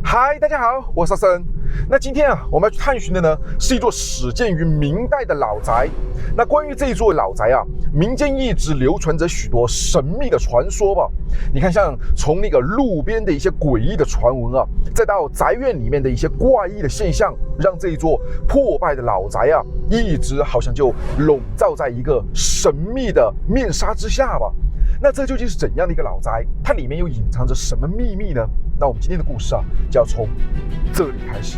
嗨，大家好，我是阿森。那今天我們要去探尋的呢，是一座始建於明代的老宅。那關於這一座老宅民間一直流傳着許多神秘的傳說吧。你看，像從那個路邊的一些詭異的傳聞再到宅院裡面的一些怪異的現象，讓這一座破敗的老宅一直好像就籠罩在一個神秘的面紗之下吧。那這究竟是怎樣的一個老宅？它裡面又隱藏着什麼秘密呢？那我們今天的故事就要從這裡開始。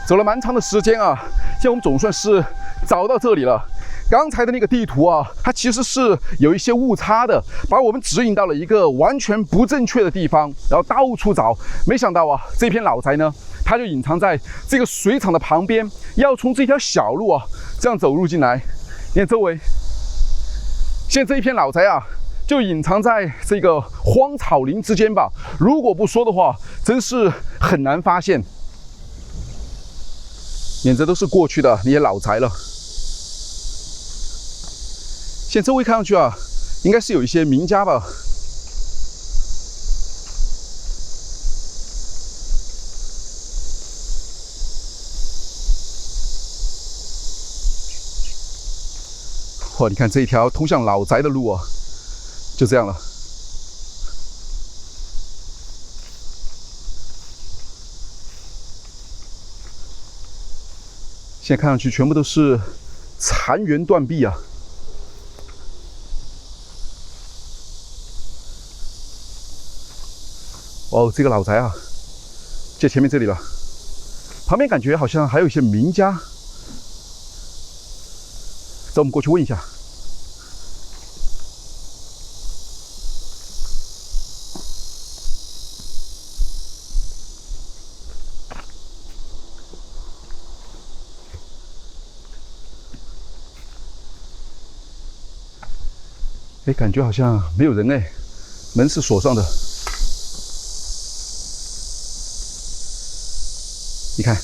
走了蠻長的時間現在我們總算是找到這裡了。剛才的那個地圖它其實是有一些誤差的，把我們指引到了一個完全不正確的地方，然後到處找，沒想到這片老宅呢，它就隱藏在這個水廠的旁邊，要從這條小路這樣走入進來。你看周圍，現在這一片老宅就隱藏在這個荒草林之間吧。如果不說的話，真是很難發現。免這都是過去的那些老宅了。現在周圍看上去應該是有一些名家吧。哇，你看這一條通向老宅的路就這樣了。現在看上去全部都是殘垣斷壁哦，這個老宅就前面這裡了，旁邊感覺好像還有一些名家。走，我們過去問一下。感覺好像沒有人門是鎖上的。你看，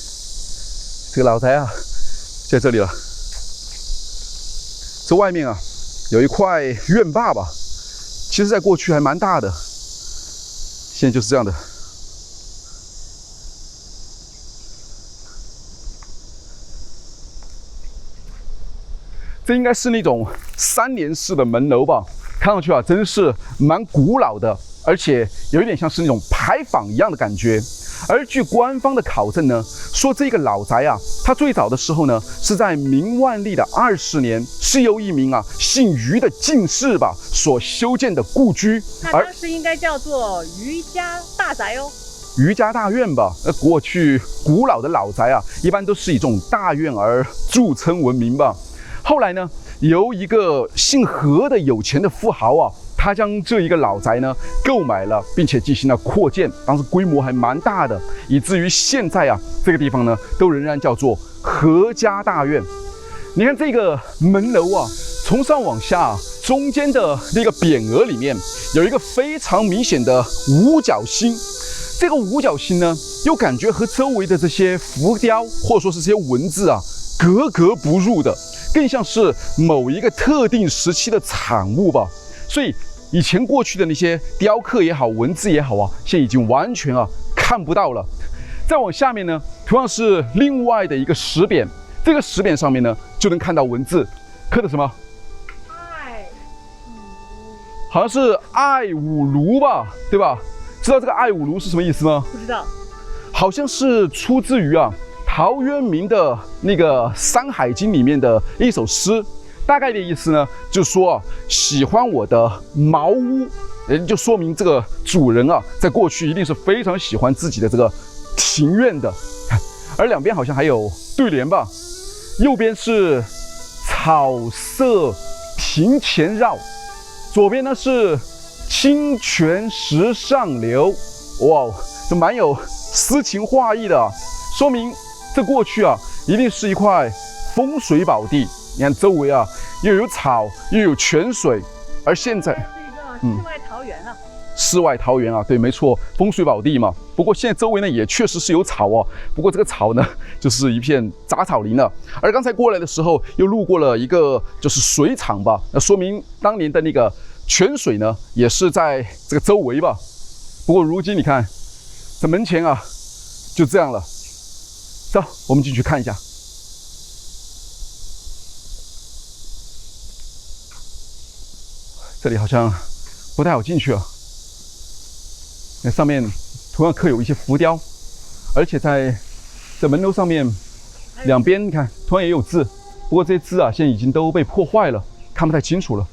這個老宅就在這裡了。這外面有一塊院壩吧，其實在過去還蠻大的，現在就是這樣的。這應該是那種3聯式的門樓吧，看上去真是蠻古老的，而且有一點像是那種牌坊一樣的感覺。而據官方的考證呢，說這個老宅它最早的時候呢，是在明萬曆的20年，是由一名姓余的进士吧所修建的故居。那當時應該叫做余家大宅哦。余家大院吧，過去古老的老宅一般都是以這種大院而著稱聞名吧。後來呢，由一個姓何的有錢的富豪他將這一個老宅呢購買了，並且進行了擴建，當時規模還蠻大的，以至於現在這個地方呢都仍然叫做何家大院。你看這個門樓從上往下，中間的那個匾額裡面有一個非常明顯的五角星。這個五角星呢，又感覺和周圍的這些浮雕或者說是這些文字格格不入的，更像是某一個特定時期的產物吧。所以以前過去的那些雕刻也好，文字也好現在已經完全看不到了。再往下面呢，同樣是另外的一個石匾，這個石匾上面呢就能看到文字，刻的什麼？好像是愛五爐吧，对吧？知道這個愛五爐是什麼意思嗎？不知道。好像是出自於陶淵明的那個《山海經》裡面的一首詩，大概的意思呢，就說喜歡我的茅屋，就說明這個主人在過去一定是非常喜歡自己的這個庭院的。而兩邊好像還有對聯吧，右邊是草色庭前繞，左邊呢是清泉石上流。哇，這蠻有詩情畫意的，說明這過去啊，一定是一塊風水寶地。你看周圍啊，又有草，又有泉水，而現在是一个世外桃源啊。世外桃源啊，对，没錯，風水寶地嘛。不過現在周圍呢，也確實是有草哦。不過這個草呢，就是一片雜草林了。而剛才過來的時候，又路過了一個就是水廠吧，那說明當年的那個泉水呢，也是在這個周圍吧。不過如今你看，這門前啊，就這樣了。走，我們進去看一下。這裡好像不太好進去啊。那上面同樣刻有一些浮雕，而且在這門樓上面兩邊，你看同樣也有字，不過這些字啊，現在已經都被破壞了，看不太清楚了。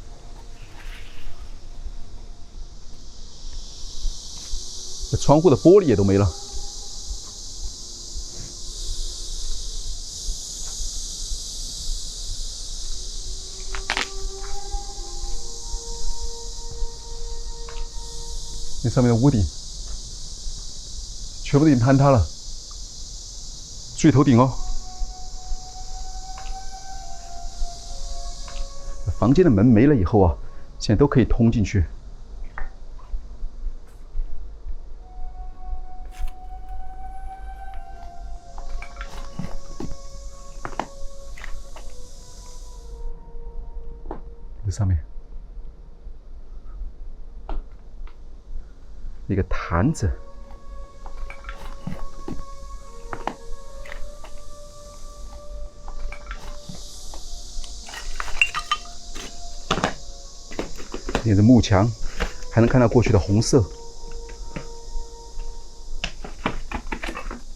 這窗戶的玻璃也都沒了。那上面的屋頂全部都已經坍塌了，最頭頂哦。房間的門沒了以後啊，現在都可以通進去。這上面一個壇子，沿着幕牆還能看到過去的紅色。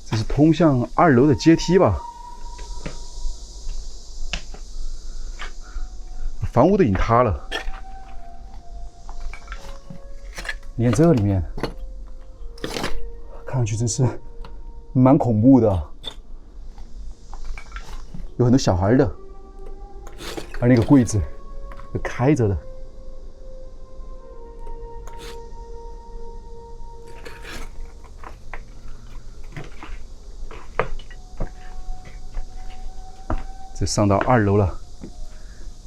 這是通向2樓的階梯吧？房屋都已經塌了。你看這裡面，看上去真是蠻恐怖的，有很多小孩的，而那個櫃子是開着的。這上到2樓了，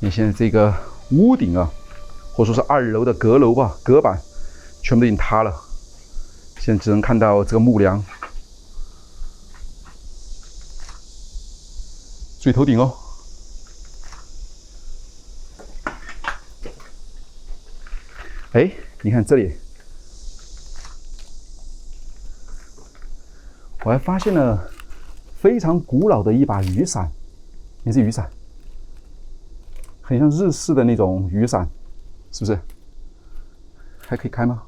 你現在這個屋頂啊，或者說是2樓的閣樓吧，隔板。全部都已經塌了，現在只能看到這個木樑，最頭頂哦。哎，你看這裡，我還發現了非常古老的一把雨傘。你這雨傘，很像日式的那種雨傘，是不是？還可以開嗎？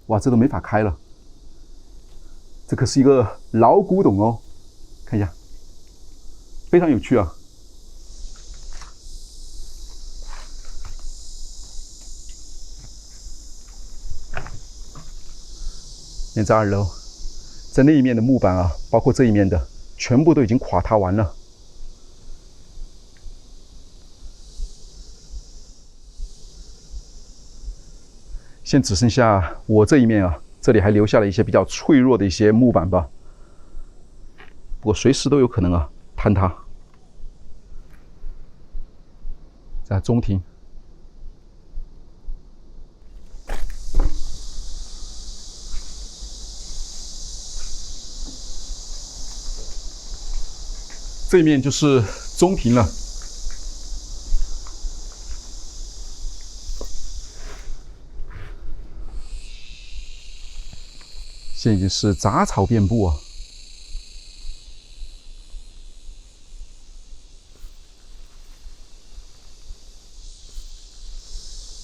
哇，這都沒法開了。這可是一個老古董哦，看一下，非常有趣啊。你在2樓，在那一面的木板啊，包括這一面的，全部都已經垮塌完了。現在只剩下我這一面啊，這裡還留下了一些比較脆弱的一些木板吧，不過隨時都有可能啊坍塌。在中庭，這一面就是中庭了。現在已經是雜草遍布啊！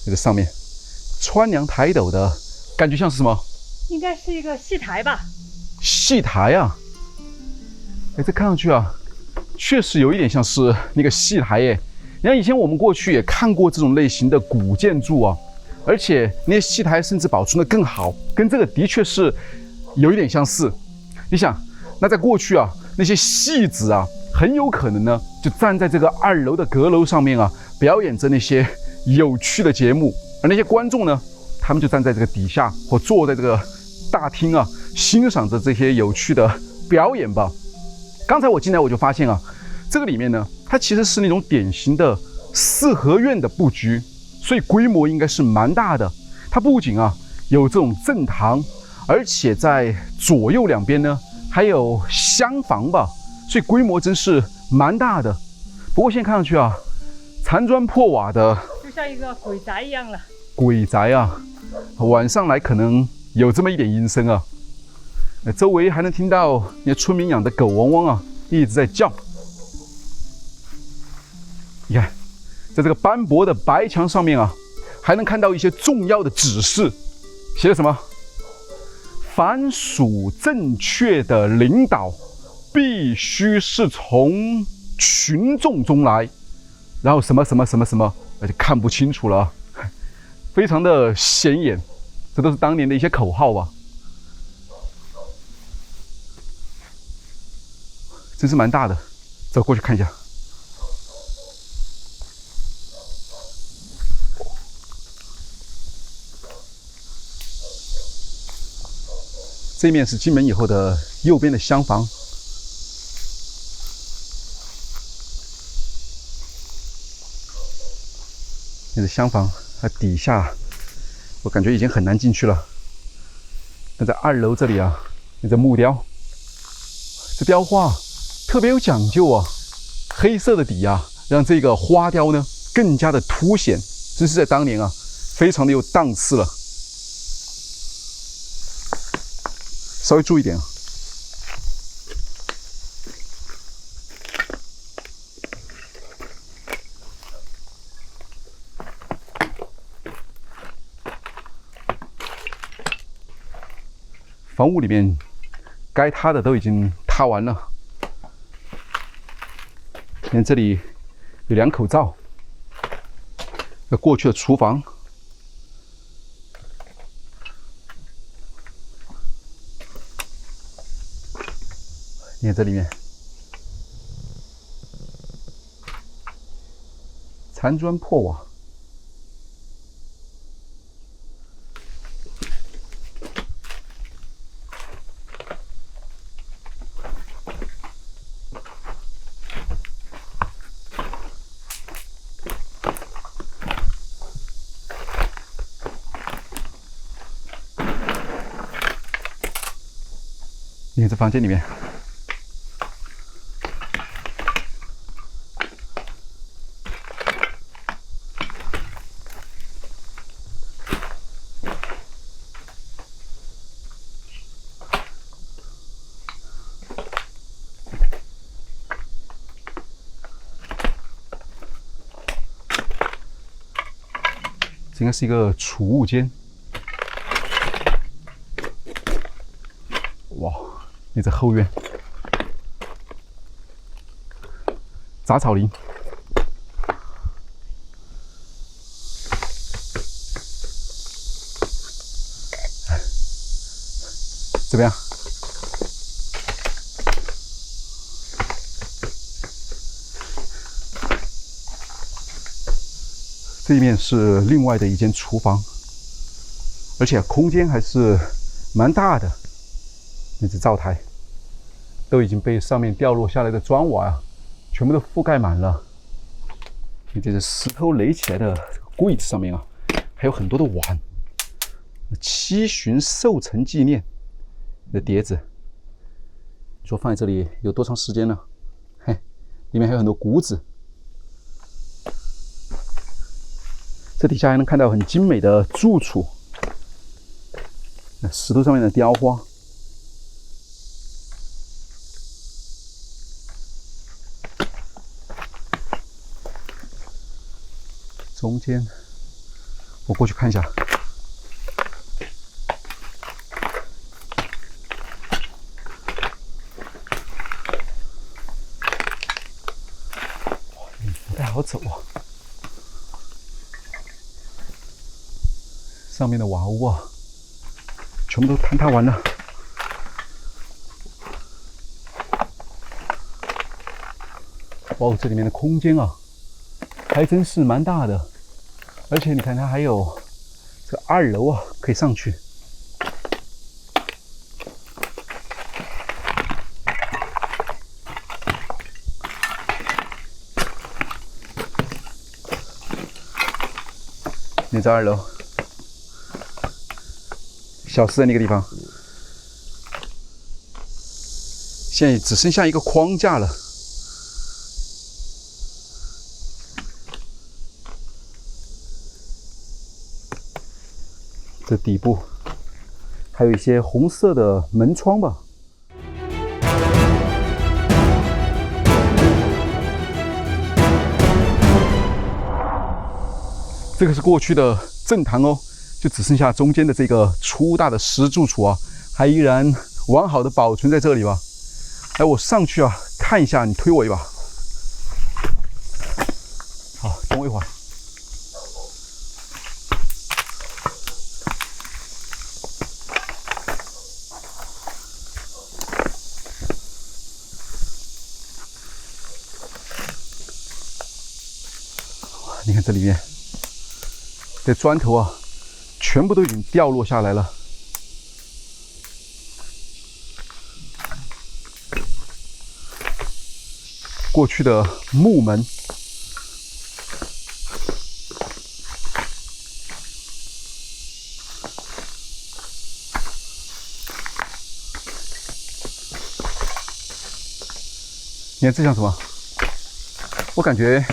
這個上面穿梁抬斗的感覺像是什麼？應該是一個戲台吧？戲台啊！哎，這看上去啊，確實有一點像是那個戲台耶。你看以前我們過去也看過這種類型的古建築啊，而且那些戲台甚至保存得更好，跟這個的確是有一點相似。你想，那在過去啊，那些戲子啊，很有可能呢，就站在這個2樓的閣樓上面啊，表演着那些有趣的節目，而那些觀眾呢，他們就站在這個底下或坐在這個大廳啊，欣賞着這些有趣的表演吧。剛才我進來我就發現啊，這個裡面呢，它其實是那種典型的四合院的布局，所以規模應該是蠻大的。它不僅啊有這種正堂，而且在左右兩邊呢還有廂房吧，所以規模真是蠻大的。不過現在看上去啊，殘磚破瓦的，就像一個鬼宅一樣了。鬼宅啊，晚上來可能有這麼一點陰森啊。周圍還能聽到那村民養的狗汪汪啊，一直在叫。你看，在這個斑駁的白牆上面啊，還能看到一些重要的指示，寫了什麼？凡屬正確的領導，必須是從群眾中來。然後什麼什麼什麼什麼，而且看不清楚了，非常的顯眼。這都是當年的一些口號吧。真是蠻大的，走過去看一下。这面是进门以后的右邊的廂房，這是廂房，它底下我感覺已經很難進去了。但在2樓這裡啊，有這木雕，這雕畫特別有講究啊，黑色的底啊，讓這個花雕呢更加的凸顯，真是在當年啊，非常的有檔次了。稍微注意點啊。房屋裡面該塌的都已經塌完了。你看這裡有2口灶，那過去的廚房。你看這裡面殘磚破瓦，你看这房間裡面。应該是一個儲物間。哇，那這後院，雜草林，怎麼樣？這一面是另外的一間廚房，而且空間還是蠻大的。那只灶台都已經被上面掉落下來的磚瓦啊，全部都覆蓋滿了。你這是石頭壘起來的櫃子上面啊，還有很多的碗。七旬壽辰紀念的碟子，你說放在這裡有多長時間呢？嘿，裡面還有很多穀子。這底下還能看到很精美的住處，那石頭上面的雕花，中間我過去看一下，哇，不太好走啊。上面的瓦屋啊，全部都坍塌完了。哇，這裡面的空間啊，還真是蠻大的。而且你看，它還有這個2樓啊，可以上去。你在2樓，消失在那個地方。現在只剩下一個框架了。這底部還有一些紅色的門窗吧。這個是過去的正堂哦，就只剩下中間的這個粗大的石柱礎啊，還依然完好的保存在這裡吧。來，我上去啊，看一下，你推我一把。好，等我一會兒。你看这裡面，這磚頭啊，全部都已經掉落下來了。過去的木門，你看這像什麼？我感覺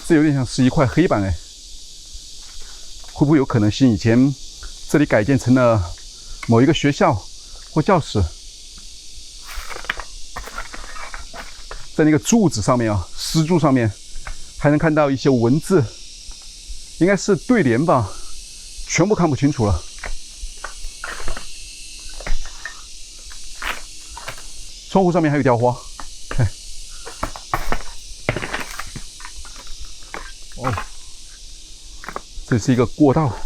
這有點像是一塊黑板哎，會不會有可能是以前這裡改建成了某一個學校或教室？在那個柱子上面啊，石柱上面還能看到一些文字，應該是對聯吧，全部看不清楚了。窗戶上面還有雕花，看，哦，這是一個過道，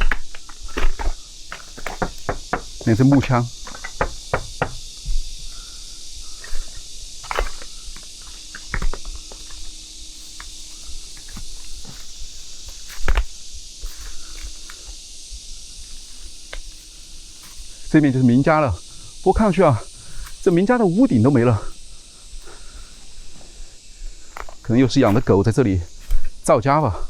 那是木槍。這面就是民家了，不過看上去啊，這民家的屋頂都沒了，可能又是養的狗在這裡造家吧。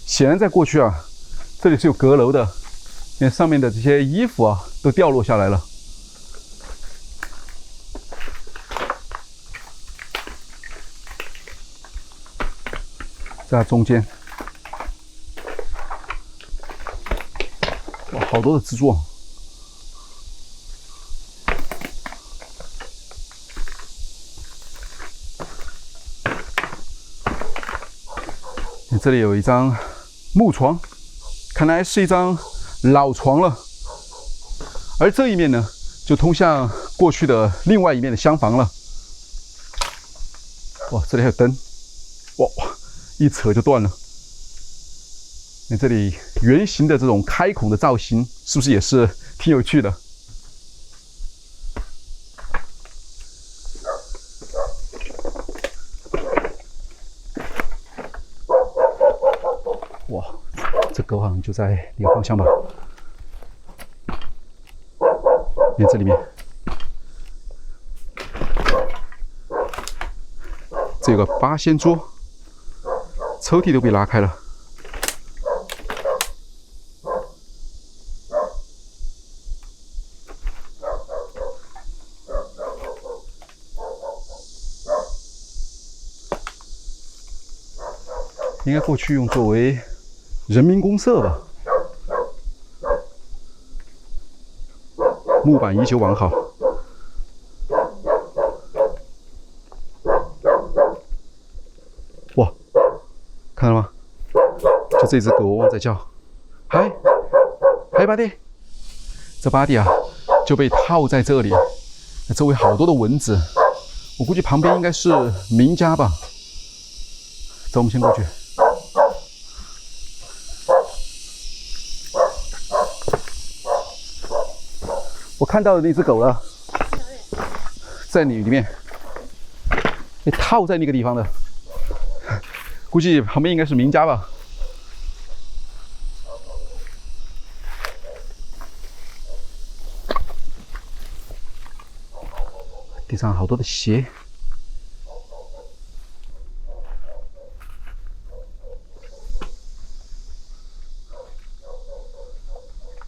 显然在過去啊，這裡是有閣樓的，連上面的這些衣服啊都掉落下來了。在中間，哇，好多的蜘蛛啊！这裡有一張木床，看來是一張老床了。而這一面呢，就通向過去的另外一面的廂房了。哇，這裡還有燈，哇！一扯就斷了。你這裡圓形的這種開孔的造型，是不是也是挺有趣的？哇，這狗好像就在那個方向吧？你看這裡面，這有個八仙桌。抽屜都被拉開了，應該過去用作為人民公社吧。木板依舊完好。哇！看到了嗎？就這隻狗汪汪在叫，嗨巴蒂，這巴蒂啊就被套在這裡，那周圍好多的蚊子，我估計旁邊應該是民家吧。走，我們先過去。我看到的那隻狗了，在你裡面，被套在那個地方的。估計旁邊應該是民家吧。上好多的鞋。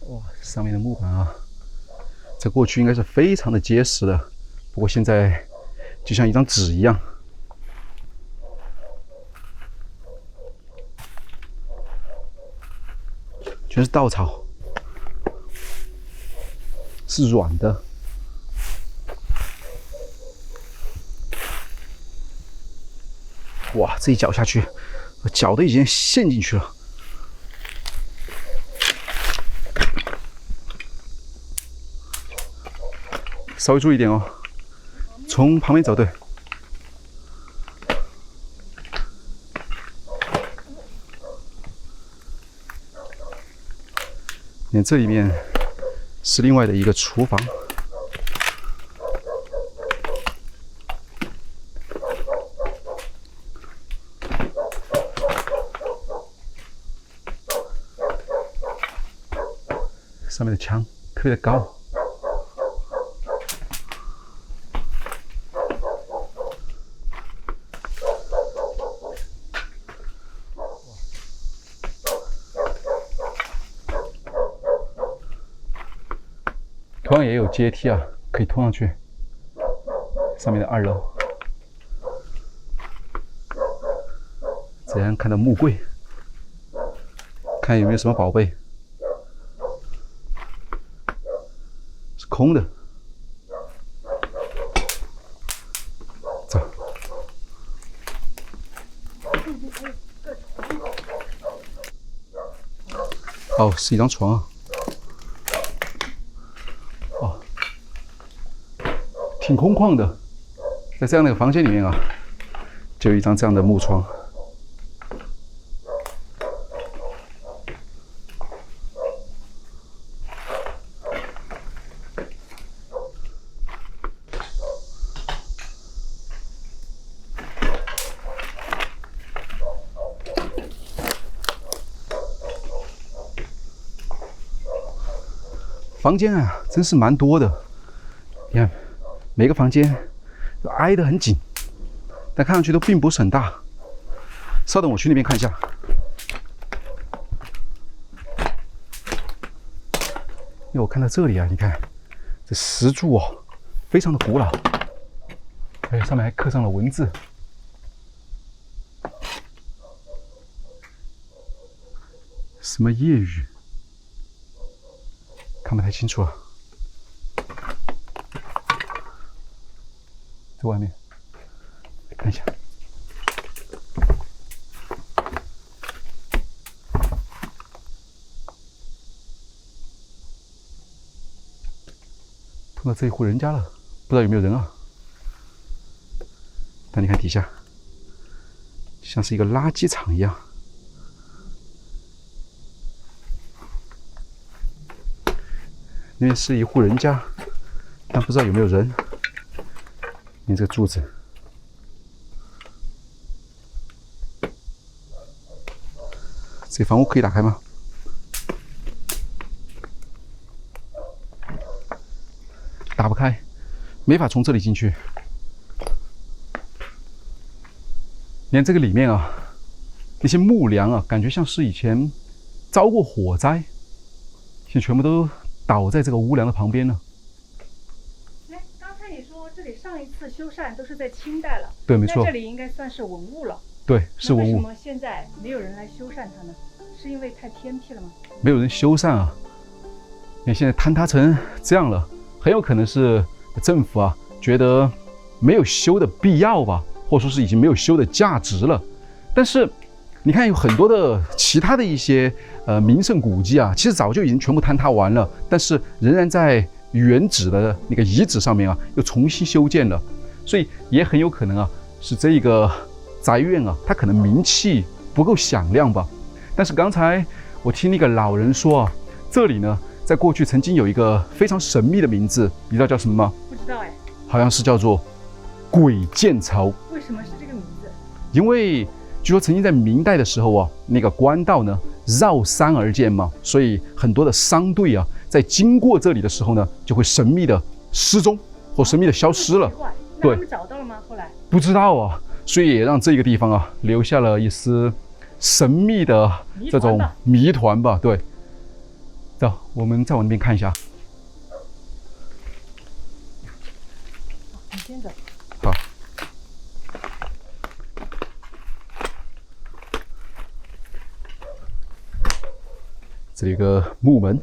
哇，上面的木板啊，在过去应该是非常的结实的，不过现在就像一张纸一样。全是稻草，是软的。哇，这一脚下去，我脚都已经陷进去了。稍微注意点哦，从旁邊走，對。你看這裡面是另外的一個廚房，上面的牆特別的高。同樣也有階梯啊，可以拖上去。上面的2樓，這樣看到木櫃，看有沒有什麼寶貝。是空的。走。哦，是一張床啊。挺空曠的，在這樣的一個房間裡面啊，就有一張這樣的木床。房間啊，真是蠻多的，你看。每個房間都挨得很緊，但看上去都並不是很大。稍等，我去那邊看一下。因為我看到這裡啊，你看這石柱哦，非常的古老，而且上面還刻上了文字。什麼夜語？看不太清楚啊。在外面看一下，碰到這一戶人家了，不知道有沒有人啊？但你看底下，像是一個垃圾場一樣。那邊是一戶人家，但不知道有沒有人。你這個柱子，這房屋可以打開嗎？打不開，沒法從這裡進去。你看這個裡面啊，那些木樑啊，感覺像是以前遭過火災，現在全部都倒在這個屋樑的旁邊了。上一次修繕都是在清代了，對，沒錯。在這裡應該算是文物了。對，是文物。為什麼現在沒有人來修繕它呢？是因為太偏僻了嗎？沒有人修繕啊！你現在坍塌成這樣了，很有可能是政府啊覺得沒有修的必要吧，或者說是已經沒有修的價值了。但是你看有很多的其他的一些名勝古蹟啊，其實早就已經全部坍塌完了，但是仍然在原址的那個遺址上面啊，又重新修建了，所以也很有可能啊，是這個宅院啊，它可能名氣不夠響亮吧。但是剛才我聽那個老人說啊，這裡呢，在過去曾經有一個非常神秘的名字，你知道叫什麼嗎？不知道哎，好像是叫做鬼見巢。為什麼是這個名字？因為據說曾經在明代的時候啊，那個官道呢繞山而建嘛，所以很多的商隊啊，在經過這裡的時候呢，就會神秘的失蹤或神秘的消失了。对，他們找到了嗎？後來不知道啊，所以也讓這個地方啊留下了一絲神秘的這種謎團吧。對，走，我們再往那邊看一下。你先走。好。這裡有個木門。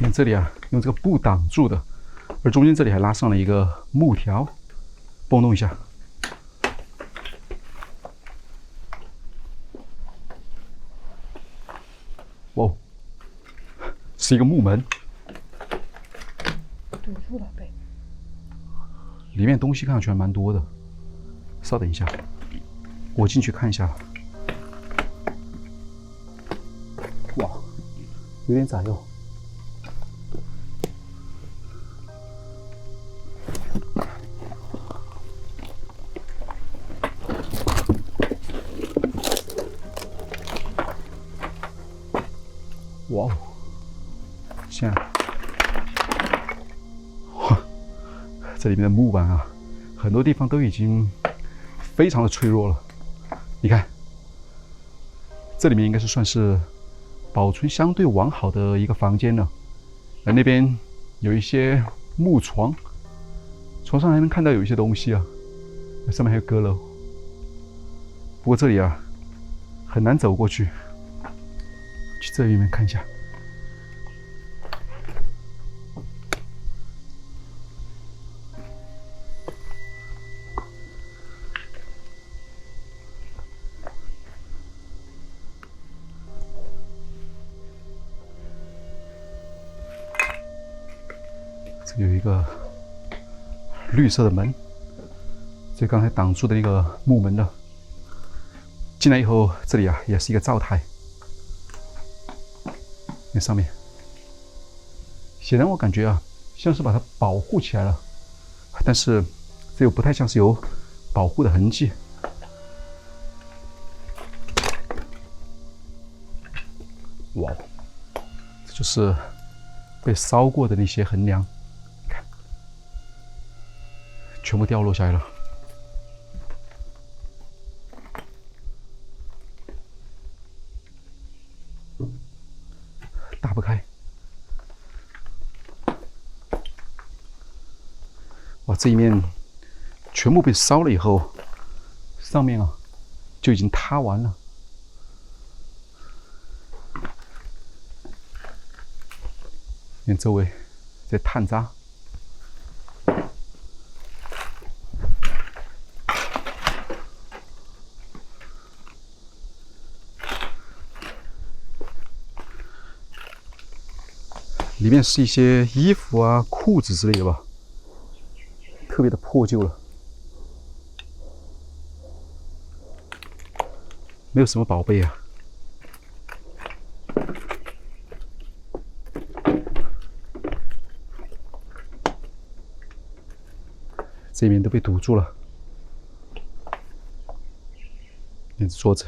你看這裡啊，用這個布擋住的，而中間這裡還拉上了一個木條，撥動一下。哇，是一個木门，堵住了呗。裡面東西看上去還蠻多的，稍等一下，我進去看一下。哇，有點窄喲。哇哦！现在，哇，这里面的木板啊，很多地方都已经非常的脆弱了。你看，這裡面應該是算是保存相對完好的一個房間了。而那邊有一些木床，床上還能看到有一些東西啊，那上面還有閣樓。不過這裡啊，很難走過去。去這裡面看一下，這裡有一個綠色的門，這剛才擋住的那個木門了。進來以後，這裡啊也是一個灶台。那上面，顯然我感覺啊，像是把它保護起來了，但是這又不太像是有保護的痕跡。哇，這就是被燒過的那些橫樑，看，全部掉落下來了。打不開，哇！這一面全部被燒了以後，上面啊就已經塌完了。看周圍這炭渣，裡面是一些衣服啊、褲子之類的吧，特別的破舊了，沒有什麼寶貝啊。這邊都被堵住了，那桌子。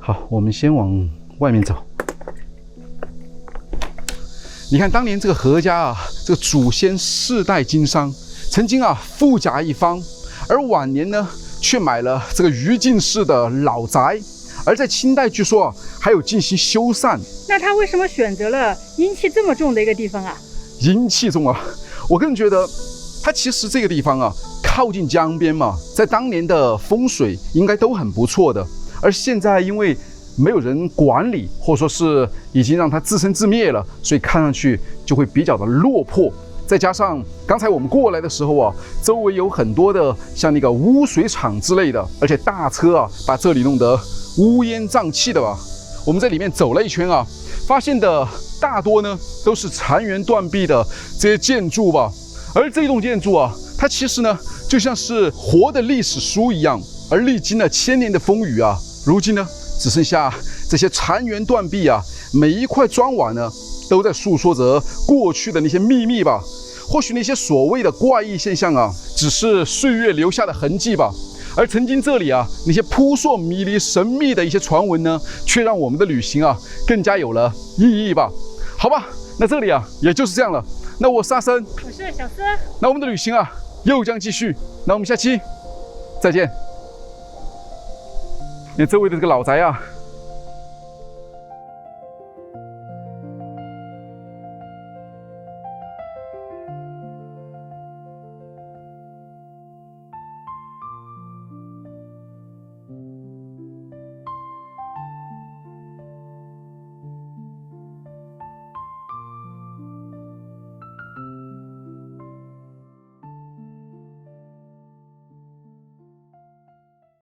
好，我們先往外面走。你看，當年這個何家啊，這個祖先世代經商，曾經啊富甲一方，而晚年呢卻買了這個餘燼式的老宅，而在清代據說啊還有進行修繕。那他為什麼選擇了陰氣這麼重的一個地方啊？陰氣重啊，我個人覺得，它其實這個地方啊靠近江邊嘛，在當年的風水應該都很不錯的。而現在因為沒有人管理，或者說是已經讓它自生自滅了，所以看上去就會比較的落魄。再加上剛才我們過來的時候啊，周圍有很多的像那個污水廠之類的，而且大車啊把這裡弄得烏煙瘴氣的吧。我們在裡面走了一圈啊，發現的大多呢都是殘垣斷壁的這些建築吧。而這棟建築啊，它其實呢就像是活的歷史書一樣，而歷經了千年的風雨啊。如今呢，只剩下這些殘垣斷壁啊，每一塊磚瓦呢，都在訴說着過去的那些秘密吧。或許那些所謂的怪異現象啊，只是歲月留下的痕跡吧。而曾經這裡啊那些撲朔迷離、神秘的一些傳聞呢，卻讓我們的旅行啊更加有了意義吧。好吧，那這裡啊也就是這樣了。那我是阿生，我是小思，那我們的旅行啊又將繼續。那我們下期再見。那這位的這個老宅啊。